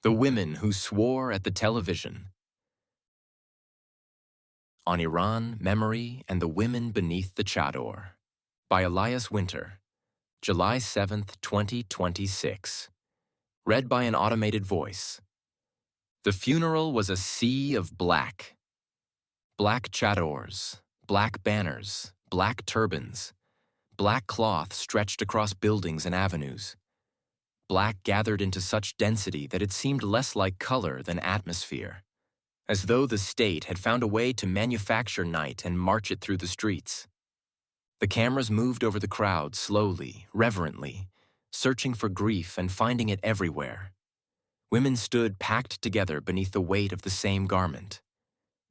The Women Who Swore at the Television. On Iran, Memory, and the Women Beneath the Chador. By Elias Winter. July 7th, 2026. Read by an automated voice. The funeral was a sea of black. Black chadors, black banners, black turbans, black cloth stretched across buildings and avenues. Black gathered into such density that it seemed less like color than atmosphere, as though the state had found a way to manufacture night and march it through the streets. The cameras moved over the crowd slowly, reverently, searching for grief and finding it everywhere. Women stood packed together beneath the weight of the same garment.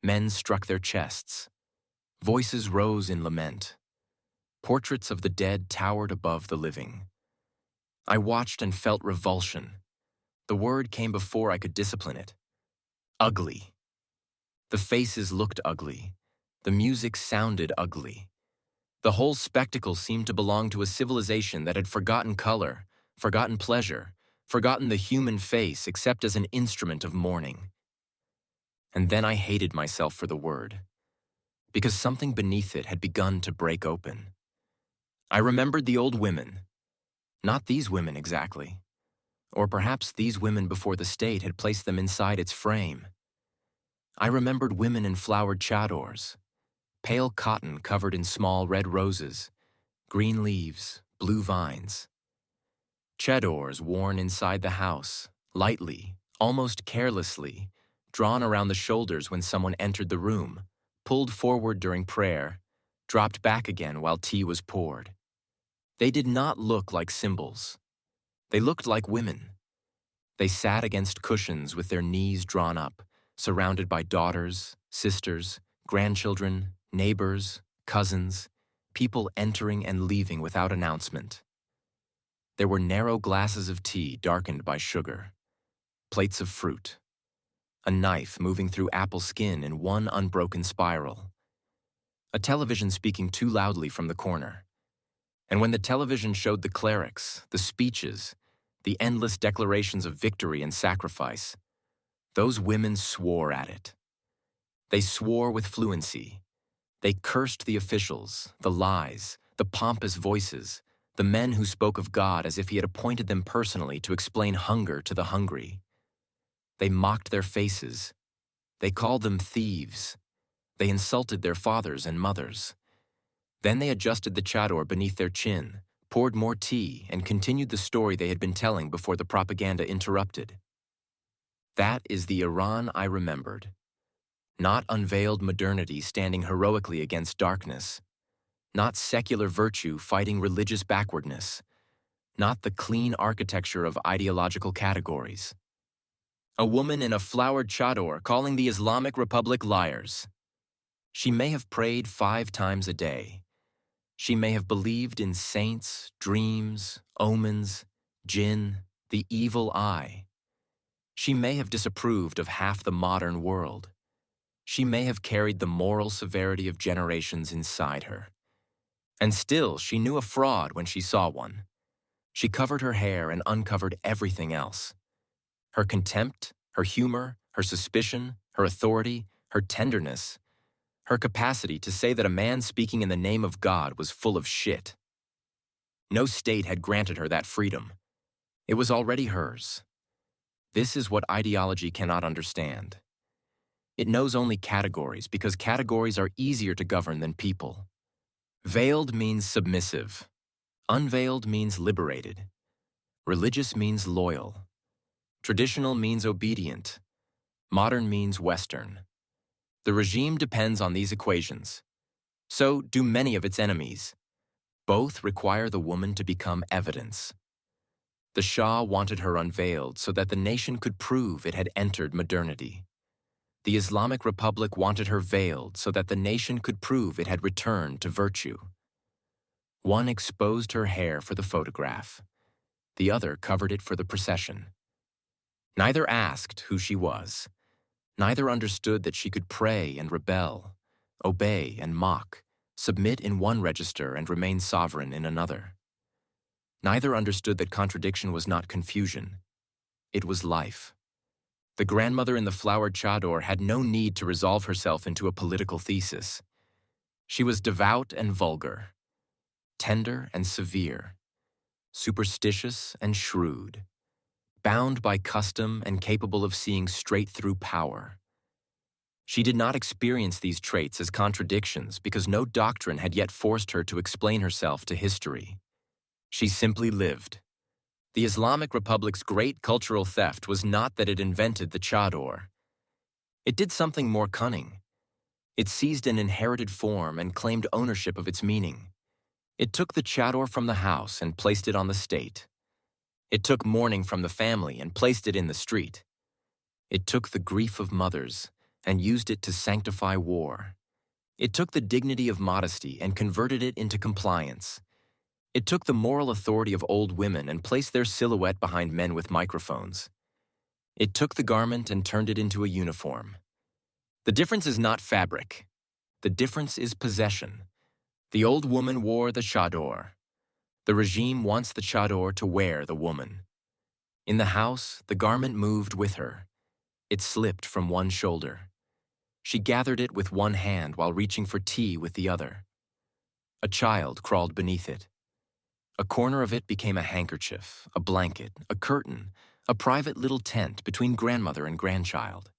Men struck their chests. Voices rose in lament. Portraits of the dead towered above the living. I watched and felt revulsion. The word came before I could discipline it. Ugly. The faces looked ugly. The music sounded ugly. The whole spectacle seemed to belong to a civilization that had forgotten color, forgotten pleasure, forgotten the human face except as an instrument of mourning. And then I hated myself for the word, because something beneath it had begun to break open. I remembered the old women. Not these women exactly. Or perhaps these women before the state had placed them inside its frame. I remembered women in flowered chadors, pale cotton covered in small red roses, green leaves, blue vines. Chadors worn inside the house, lightly, almost carelessly, drawn around the shoulders when someone entered the room, pulled forward during prayer, dropped back again while tea was poured. They did not look like symbols. They looked like women. They sat against cushions with their knees drawn up, surrounded by daughters, sisters, grandchildren, neighbors, cousins, people entering and leaving without announcement. There were narrow glasses of tea darkened by sugar, plates of fruit, a knife moving through apple skin in one unbroken spiral, a television speaking too loudly from the corner. And when the television showed the clerics, the speeches, the endless declarations of victory and sacrifice, those women swore at it. They swore with fluency. They cursed the officials, the lies, the pompous voices, the men who spoke of God as if he had appointed them personally to explain hunger to the hungry. They mocked their faces. They called them thieves. They insulted their fathers and mothers. Then they adjusted the chador beneath their chin, poured more tea, and continued the story they had been telling before the propaganda interrupted. That is the Iran I remembered. Not unveiled modernity standing heroically against darkness. Not secular virtue fighting religious backwardness. Not the clean architecture of ideological categories. A woman in a flowered chador calling the Islamic Republic liars. She may have prayed 5 times a day. She may have believed in saints, dreams, omens, jinn, the evil eye. She may have disapproved of half the modern world. She may have carried the moral severity of generations inside her. And still, she knew a fraud when she saw one. She covered her hair and uncovered everything else. Her contempt, her humor, her suspicion, her authority, her tenderness, her capacity to say that a man speaking in the name of God was full of shit. No state had granted her that freedom. It was already hers. This is what ideology cannot understand. It knows only categories because categories are easier to govern than people. Veiled means submissive. Unveiled means liberated. Religious means loyal. Traditional means obedient. Modern means Western. The regime depends on these equations. So do many of its enemies. Both require the woman to become evidence. The Shah wanted her unveiled so that the nation could prove it had entered modernity. The Islamic Republic wanted her veiled so that the nation could prove it had returned to virtue. One exposed her hair for the photograph. The other covered it for the procession. Neither asked who she was. Neither understood that she could pray and rebel, obey and mock, submit in one register and remain sovereign in another. Neither understood that contradiction was not confusion. It was life. The grandmother in the flowered chador had no need to resolve herself into a political thesis. She was devout and vulgar, tender and severe, superstitious and shrewd, bound by custom and capable of seeing straight through power. She did not experience these traits as contradictions because no doctrine had yet forced her to explain herself to history. She simply lived. The Islamic Republic's great cultural theft was not that it invented the chador. It did something more cunning. It seized an inherited form and claimed ownership of its meaning. It took the chador from the house and placed it on the state. It took mourning from the family and placed it in the street. It took the grief of mothers and used it to sanctify war. It took the dignity of modesty and converted it into compliance. It took the moral authority of old women and placed their silhouette behind men with microphones. It took the garment and turned it into a uniform. The difference is not fabric. The difference is possession. The old woman wore the chador. The regime wants the chador to wear the woman. In the house, the garment moved with her. It slipped from one shoulder. She gathered it with one hand while reaching for tea with the other. A child crawled beneath it. A corner of it became a handkerchief, a blanket, a curtain, a private little tent between grandmother and grandchild.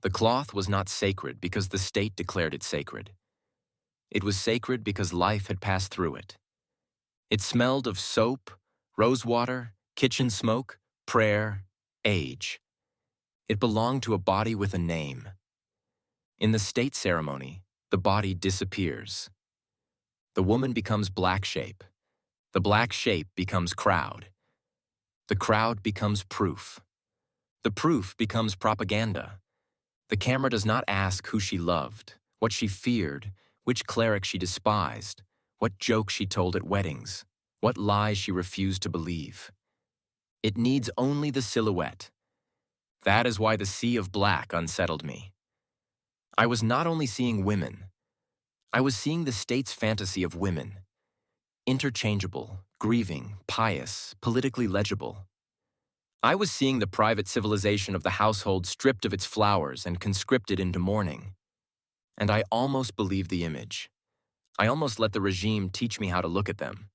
The cloth was not sacred because the state declared it sacred. It was sacred because life had passed through it. It smelled of soap, rosewater, kitchen smoke, prayer, age. It belonged to a body with a name. In the state ceremony, the body disappears. The woman becomes black shape. The black shape becomes crowd. The crowd becomes proof. The proof becomes propaganda. The camera does not ask who she loved, what she feared, which cleric she despised, what joke she told at weddings, what lies she refused to believe. It needs only the silhouette. That is why the sea of black unsettled me. I was not only seeing women, I was seeing the state's fantasy of women. Interchangeable, grieving, pious, politically legible. I was seeing the private civilization of the household stripped of its flowers and conscripted into mourning. And I almost believed the image. I almost let the regime teach me how to look at them.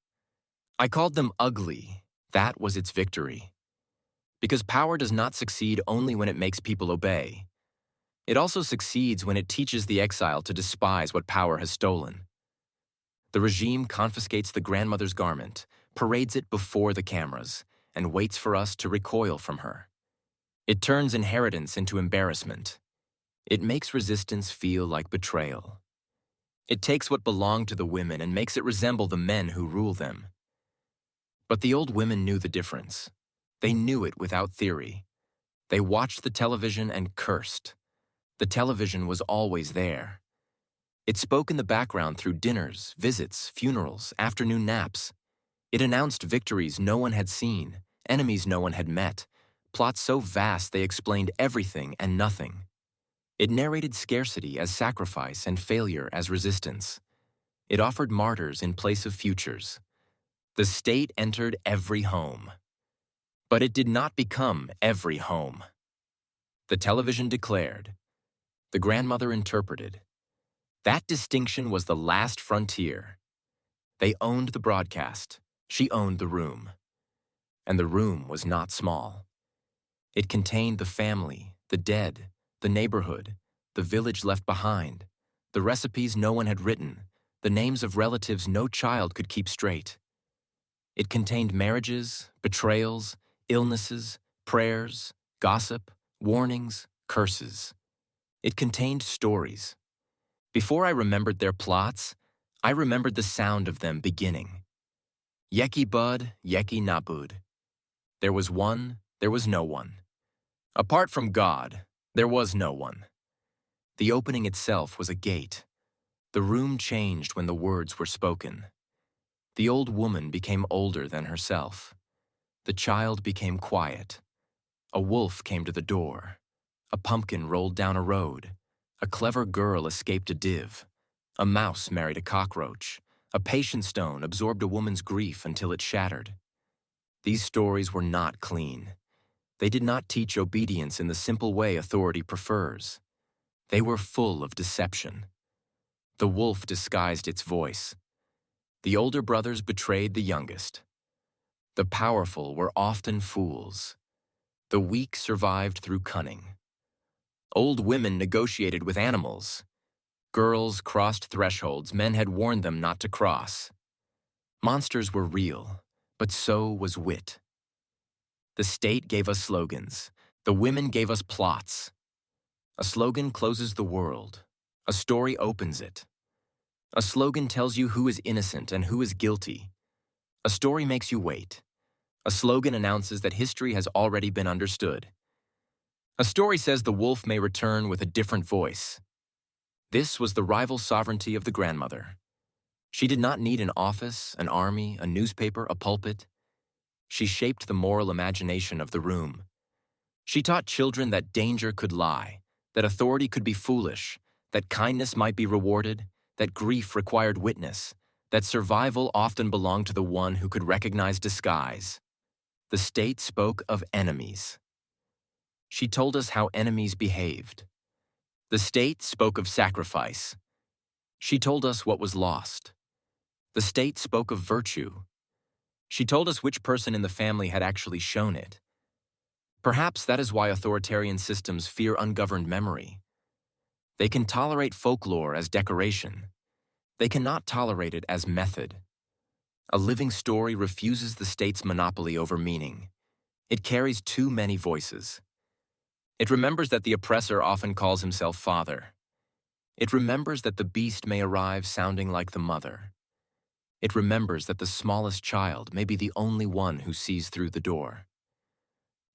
I called them ugly. That was its victory. Because power does not succeed only when it makes people obey. It also succeeds when it teaches the exile to despise what power has stolen. The regime confiscates the grandmother's garment, parades it before the cameras, and waits for us to recoil from her. It turns inheritance into embarrassment. It makes resistance feel like betrayal. It takes what belonged to the women and makes it resemble the men who rule them. But the old women knew the difference. They knew it without theory. They watched the television and cursed. The television was always there. It spoke in the background through dinners, visits, funerals, afternoon naps. It announced victories no one had seen, enemies no one had met, plots so vast they explained everything and nothing. It narrated scarcity as sacrifice and failure as resistance. It offered martyrs in place of futures. The state entered every home. But it did not become every home. The television declared. The grandmother interpreted. That distinction was the last frontier. They owned the broadcast. She owned the room. And the room was not small. It contained the family, the dead, the neighborhood, the village left behind, the recipes no one had written, the names of relatives no child could keep straight. It contained marriages, betrayals, illnesses, prayers, gossip, warnings, curses. It contained stories. Before I remembered their plots, I remembered the sound of them beginning. Yeki bud, yeki nabud. There was one, there was no one. Apart from God, there was no one. The opening itself was a gate. The room changed when the words were spoken. The old woman became older than herself. The child became quiet. A wolf came to the door. A pumpkin rolled down a road. A clever girl escaped a div. A mouse married a cockroach. A patient stone absorbed a woman's grief until it shattered. These stories were not clean. They did not teach obedience in the simple way authority prefers. They were full of deception. The wolf disguised its voice. The older brothers betrayed the youngest. The powerful were often fools. The weak survived through cunning. Old women negotiated with animals. Girls crossed thresholds men had warned them not to cross. Monsters were real, but so was wit. The state gave us slogans. The women gave us plots. A slogan closes the world. A story opens it. A slogan tells you who is innocent and who is guilty. A story makes you wait. A slogan announces that history has already been understood. A story says the wolf may return with a different voice. This was the rival sovereignty of the grandmother. She did not need an office, an army, a newspaper, a pulpit. She shaped the moral imagination of the room. She taught children that danger could lie, that authority could be foolish, that kindness might be rewarded, that grief required witness, that survival often belonged to the one who could recognize disguise. The state spoke of enemies. She told us how enemies behaved. The state spoke of sacrifice. She told us what was lost. The state spoke of virtue. She told us which person in the family had actually shown it. Perhaps that is why authoritarian systems fear ungoverned memory. They can tolerate folklore as decoration. They cannot tolerate it as method. A living story refuses the state's monopoly over meaning. It carries too many voices. It remembers that the oppressor often calls himself father. It remembers that the beast may arrive sounding like the mother. It remembers that the smallest child may be the only one who sees through the door.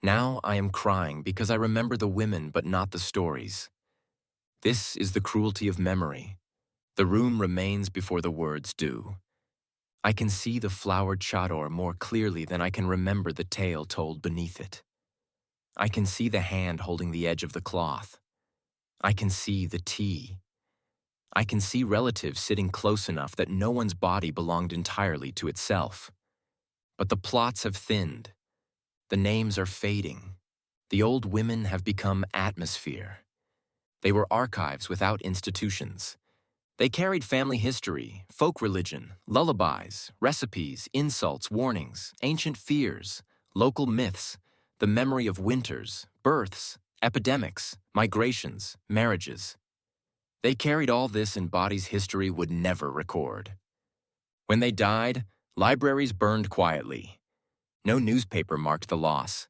Now I am crying because I remember the women but not the stories. This is the cruelty of memory. The room remains before the words do. I can see the flowered chador more clearly than I can remember the tale told beneath it. I can see the hand holding the edge of the cloth. I can see the tea. I can see relatives sitting close enough that no one's body belonged entirely to itself. But the plots have thinned. The names are fading. The old women have become atmosphere. They were archives without institutions. They carried family history, folk religion, lullabies, recipes, insults, warnings, ancient fears, local myths, the memory of winters, births, epidemics, migrations, marriages. They carried all this in bodies history would never record. When they died, libraries burned quietly. No newspaper marked the loss.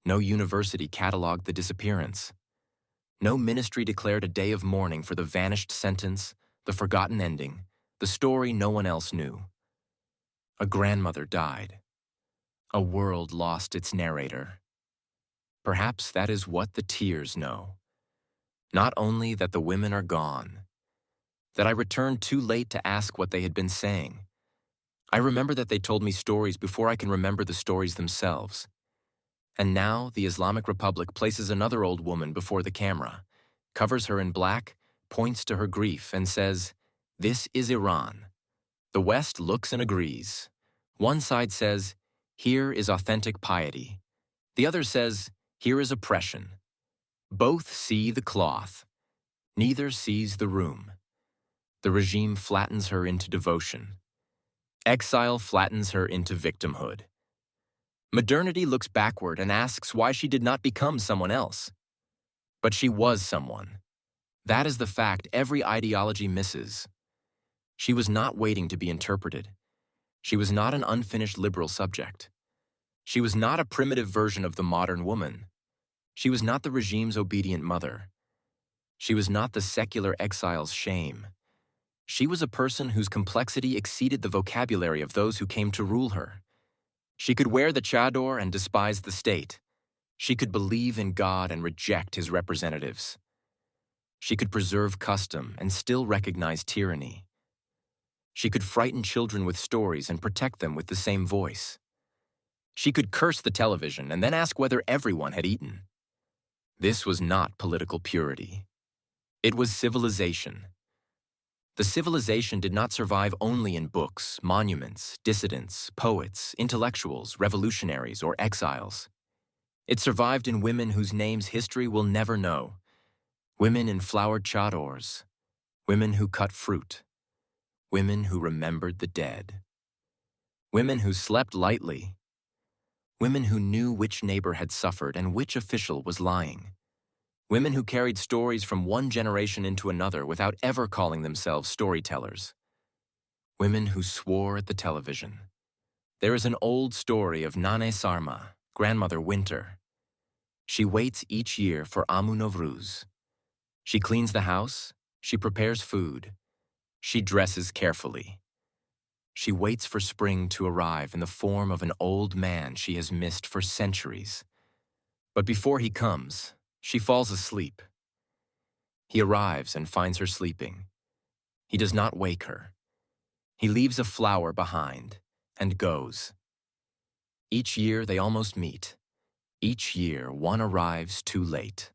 No university cataloged the disappearance. No ministry declared a day of mourning for the vanished sentence, the forgotten ending, the story no one else knew. A grandmother died. A world lost its narrator. Perhaps that is what the tears know. Not only that the women are gone, that I returned too late to ask what they had been saying. I remember that they told me stories before I can remember the stories themselves. And now the Islamic Republic places another old woman before the camera, covers her in black, points to her grief, and says, "This is Iran." The West looks and agrees. One side says, "Here is authentic piety." The other says, "Here is oppression." Both see the cloth. Neither sees the room. The regime flattens her into devotion. Exile flattens her into victimhood. Modernity looks backward and asks why she did not become someone else. But she was someone. That is the fact every ideology misses. She was not waiting to be interpreted. She was not an unfinished liberal subject. She was not a primitive version of the modern woman. She was not the regime's obedient mother. She was not the secular exile's shame. She was a person whose complexity exceeded the vocabulary of those who came to rule her. She could wear the chador and despise the state. She could believe in God and reject his representatives. She could preserve custom and still recognize tyranny. She could frighten children with stories and protect them with the same voice. She could curse the television and then ask whether everyone had eaten. This was not political purity. It was civilization. The civilization did not survive only in books, monuments, dissidents, poets, intellectuals, revolutionaries, or exiles. It survived in women whose names history will never know. Women in flowered chadors. Women who cut fruit. Women who remembered the dead. Women who slept lightly. Women who knew which neighbor had suffered and which official was lying. Women who carried stories from one generation into another without ever calling themselves storytellers. Women who swore at the television. There is an old story of Nane Sarma, Grandmother Winter. She waits each year for Amu Novruz. She cleans the house, she prepares food, she dresses carefully. She waits for spring to arrive in the form of an old man she has missed for centuries. But before he comes, she falls asleep. He arrives and finds her sleeping. He does not wake her. He leaves a flower behind and goes. Each year they almost meet. Each year one arrives too late.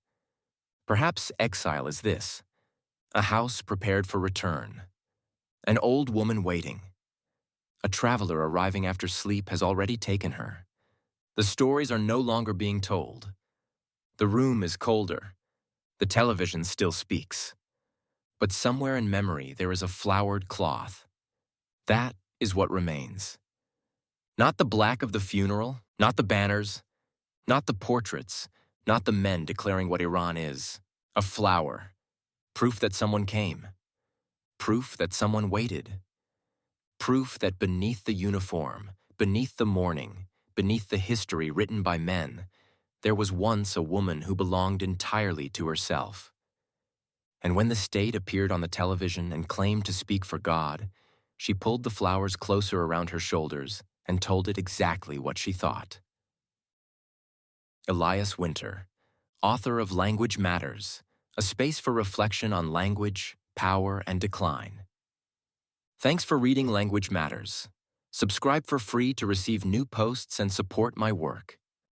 Perhaps exile is this: a house prepared for return, an old woman waiting. A traveler arriving after sleep has already taken her. The stories are no longer being told. The room is colder. The television still speaks. But somewhere in memory there is a flowered cloth. That is what remains. Not the black of the funeral, not the banners, not the portraits, not the men declaring what Iran is. A flower. Proof that someone came. Proof that someone waited. Proof that beneath the uniform, beneath the mourning, beneath the history written by men, there was once a woman who belonged entirely to herself. And when the state appeared on the television and claimed to speak for God, she pulled the flowers closer around her shoulders and told it exactly what she thought. Elias Winter, author of Language Matters, a space for reflection on language, power, and decline. Thanks for reading Language Matters. Subscribe for free to receive new posts and support my work.